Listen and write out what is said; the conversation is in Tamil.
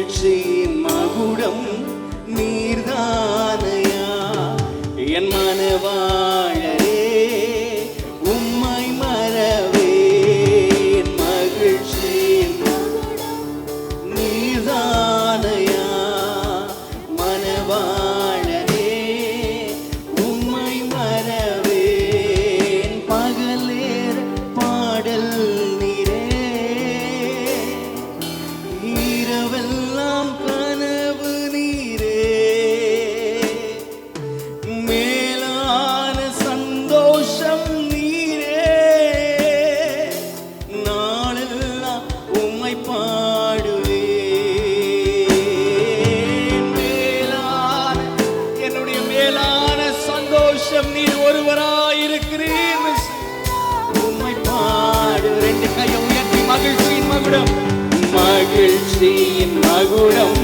மகிழ்ச்சியின் மகுடம் நீர்தானையா என் மனவாழரே உம்மை மறவேன் மகிழ்ச்சியின் நீர்தானையா மனவாழரே உம்மை மறவேன் பகலேற பாடல் இரவெல்லாம் கனவு நீரே மேலான சந்தோஷம் நீரே நாளெல்லாம் உம்மை பாடுவேன் மேலான என்னுடைய மேலான சந்தோஷம் நீர் ஒருவராயிருக்கிறீர் உம்மை பாடு ரெண்டு கையை உயர்த்தி மகிழ்ச்சியின் மகுடம் மகிழ்ச்சியின் மகுடம்